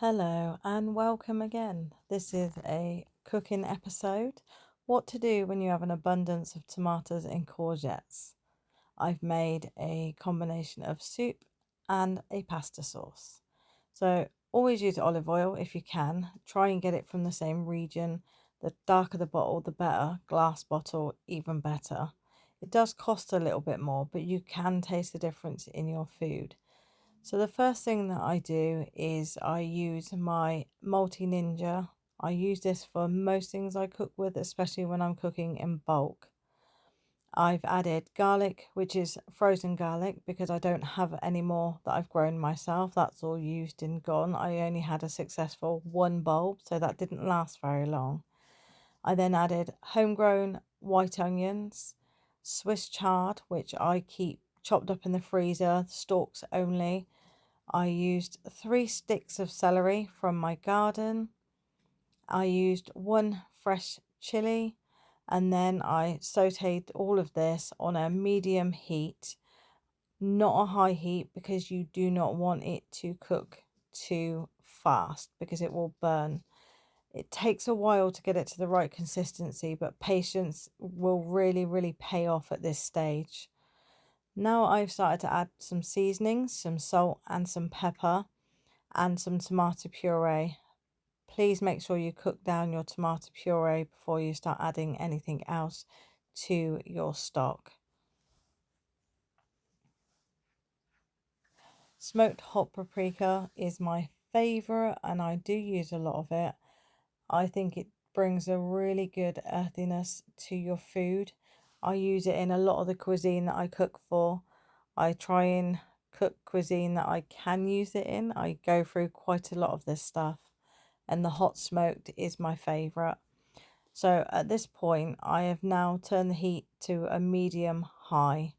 Hello and welcome again. This is a cooking episode. What to do when you have an abundance of tomatoes and courgettes. I've made a combination of soup and a pasta sauce. So always use olive oil if you can. Try and get it from the same region. The darker the bottle, the better. Glass bottle, even better. It does cost a little bit more, but you can taste the difference in your food. So the first thing that I do is I use my Multi Ninja. I use this for most things I cook with, especially when I'm cooking in bulk. I've added garlic, which is frozen garlic, because I don't have any more that I've grown myself. That's all used and gone. I only had a successful one bulb, so that didn't last very long. I then added homegrown white onions, Swiss chard, which I keep chopped up in the freezer, stalks only. I used 3 sticks of celery from my garden. I used 1 fresh chili, and then I sauteed all of this on a medium heat, not a high heat, because you do not want it to cook too fast because it will burn. It takes a while to get it to the right consistency, but patience will really pay off at this stage. Now I've started to add some seasonings, some salt and some pepper, and some tomato puree. Please make sure you cook down your tomato puree before you start adding anything else to your stock. Smoked hot paprika is my favorite, and I do use a lot of it. I think it brings a really good earthiness to your food. I use it in a lot of the cuisine that I cook for. I try and cook cuisine that I can use it in. I go through quite a lot of this stuff, and the hot smoked is my favorite. So at this point, I have now turned the heat to a medium high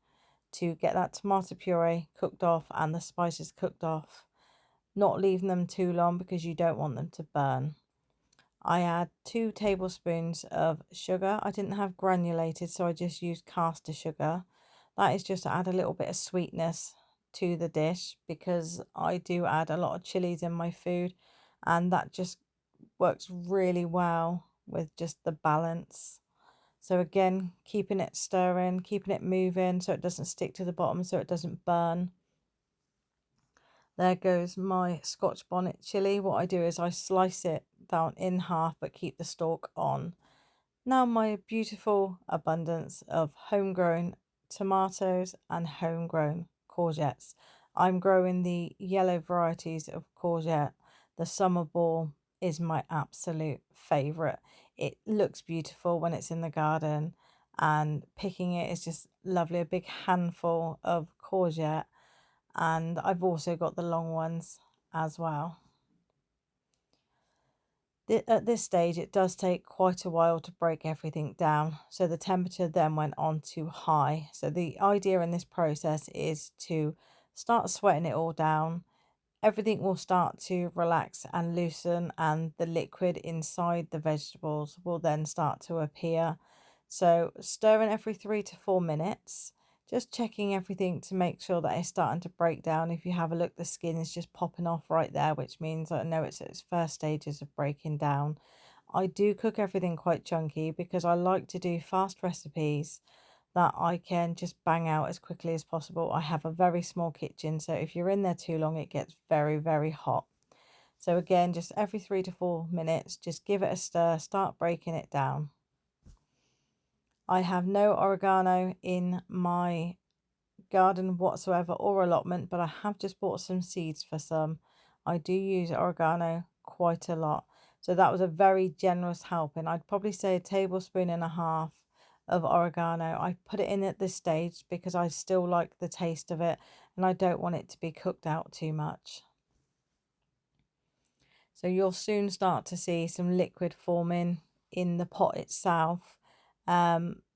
to get that tomato puree cooked off and the spices cooked off, not leaving them too long because you don't want them to burn. I add 2 tablespoons of sugar. I didn't have granulated, so I just used caster sugar. That is just to add a little bit of sweetness to the dish, because I do add a lot of chilies in my food, and that just works really well with just the balance. So again, keeping it stirring, keeping it moving so it doesn't stick to the bottom, so it doesn't burn. There goes my Scotch bonnet chili. What I do is I slice it down in half but keep the stalk on. Now my beautiful abundance of homegrown tomatoes and homegrown courgettes. I'm growing the yellow varieties of courgette. The summer ball is my absolute favourite. It looks beautiful when it's in the garden, and picking it is just lovely. A big handful of courgette, and I've also got the long ones as well. At this stage, it does take quite a while to break everything down, so the temperature then went on too high. So the idea in this process is to start sweating it all down. Everything will start to relax and loosen, and the liquid inside the vegetables will then start to appear. So stirring every 3 to 4 minutes, just checking everything to make sure that it's starting to break down. If you have a look, the skin is just popping off right there, which means I know it's at its first stages of breaking down. I do cook everything quite chunky because I like to do fast recipes that I can just bang out as quickly as possible. I have a very small kitchen, so if you're in there too long, it gets very hot. So again, just every 3 to 4 minutes, just give it a stir, start breaking it down. I have no oregano in my garden whatsoever, or allotment, but I have just bought some seeds for some. I do use oregano quite a lot. So that was a very generous helping. I'd probably say a tablespoon and a half of oregano. I put it in at this stage because I still like the taste of it, and I don't want it to be cooked out too much. So you'll soon start to see some liquid forming in the pot itself.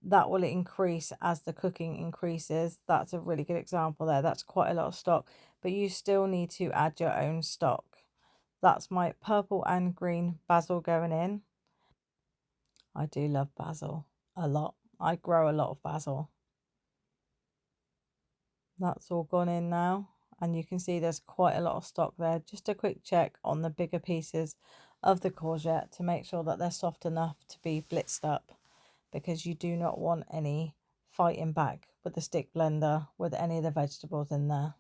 That will increase as the cooking increases. That's a really good example there. That's quite a lot of stock, but you still need to add your own stock. That's my purple and green basil going in. I do love basil a lot. I grow a lot of basil. That's all gone in now. and you can see there's quite a lot of stock there. Just a quick check on the bigger pieces of the courgette to make sure that they're soft enough to be blitzed up, because you do not want any fighting back with the stick blender with any of the vegetables in there.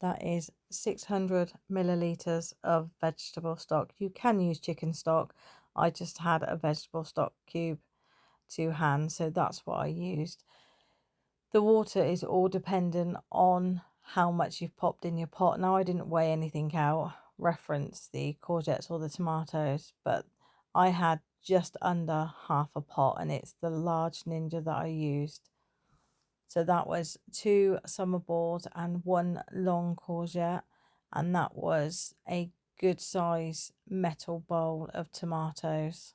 That is 600 milliliters of vegetable stock. You can use chicken stock. I just had a vegetable stock cube to hand, so that's what I used. The water is all dependent on how much you've popped in your pot. Now, I didn't weigh anything out, reference the courgettes or the tomatoes, but I had just under half a pot, and it's the large Ninja that I used. So that was 2 summer balls and 1 long courgette, and that was a good size metal bowl of tomatoes.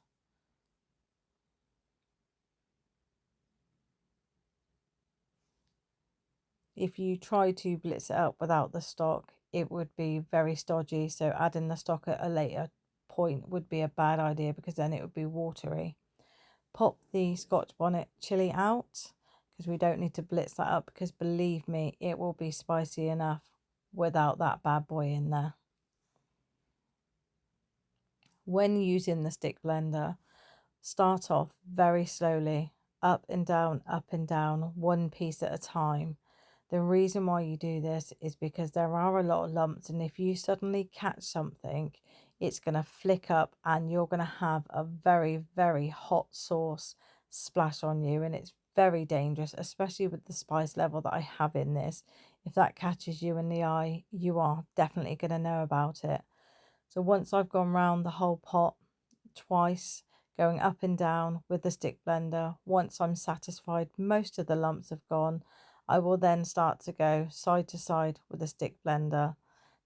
If you try to blitz it up without the stock, it would be very stodgy. So adding the stock at a later point would be a bad idea, because then it would be watery. Pop the Scotch bonnet chili out, because we don't need to blitz that up, because believe me, it will be spicy enough without that bad boy in there. When using the stick blender, start off very slowly, up and down, 1 piece at a time. The reason why you do this is because there are a lot of lumps, and if you suddenly catch something, it's going to flick up and you're going to have a very, very hot sauce splash on you, and it's very dangerous, especially with the spice level that I have in this. If that catches you in the eye, you are definitely going to know about it. So once I've gone round the whole pot twice, going up and down with the stick blender, once I'm satisfied most of the lumps have gone, I will then start to go side to side with the stick blender,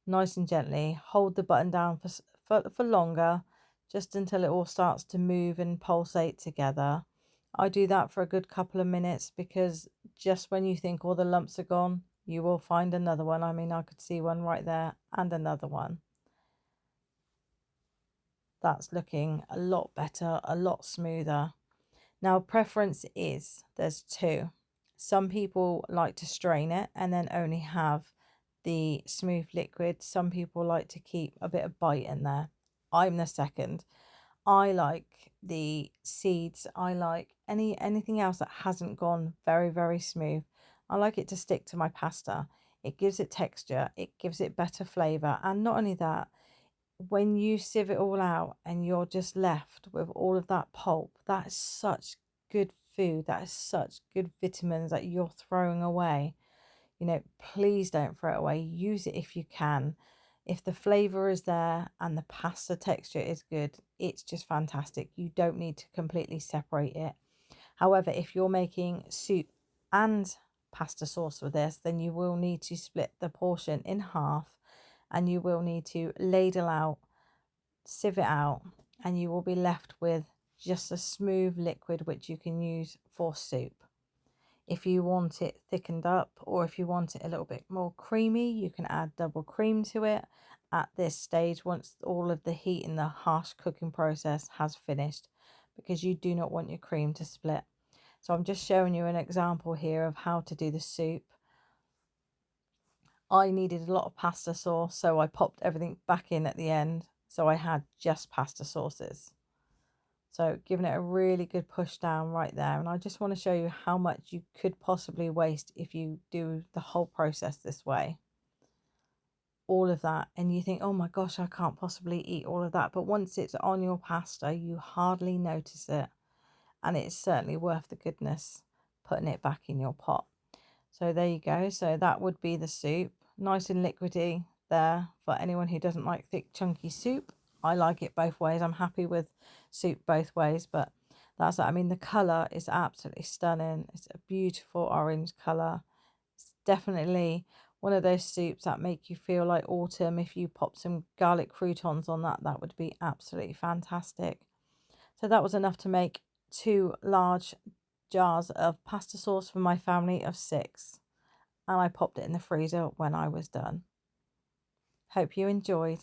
nice and gently. Hold the button down for longer, just until it all starts to move and pulsate together. I do that for a good couple of minutes, because just when you think all the lumps are gone, you will find another one. I mean, I could see one right there and another one. That's looking a lot better, a lot smoother. Now, preference is there's 2. Some people like to strain it and then only have the smooth liquid. Some people like to keep a bit of bite in there. I'm the second. I like the seeds. I like anything else that hasn't gone very, very smooth. I like it to stick to my pasta. It gives it texture. It gives it better flavour. And not only that, when you sieve it all out and you're just left with all of that pulp, that is such good food. That is such good vitamins that you're throwing away. You know, please don't throw it away. Use it if you can. If the flavour is there and the pasta texture is good, it's just fantastic. You don't need to completely separate it. However, if you're making soup and pasta sauce with this, then you will need to split the portion in half, and you will need to ladle out, sieve it out, and you will be left with just a smooth liquid which you can use for soup. If you want it thickened up, or if you want it a little bit more creamy, you can add double cream to it at this stage, once all of the heat in the harsh cooking process has finished, because you do not want your cream to split. So I'm just showing you an example here of how to do the soup. I needed a lot of pasta sauce, so I popped everything back in at the end, so I had just pasta sauces. So giving it a really good push down right there. And I just want to show you how much you could possibly waste if you do the whole process this way. All of that, and you think, oh my gosh, I can't possibly eat all of that. But once it's on your pasta, you hardly notice it. And it's certainly worth the goodness putting it back in your pot. So there you go. So that would be the soup. Nice and liquidy there for anyone who doesn't like thick, chunky soup. I like it both ways. I'm happy with soup both ways, but that's it. I mean, the colour is absolutely stunning. It's a beautiful orange colour. It's definitely one of those soups that make you feel like autumn. If you pop some garlic croutons on that, that would be absolutely fantastic. So that was enough to make 2 large jars of pasta sauce for my family of 6. And I popped it in the freezer when I was done. Hope you enjoyed.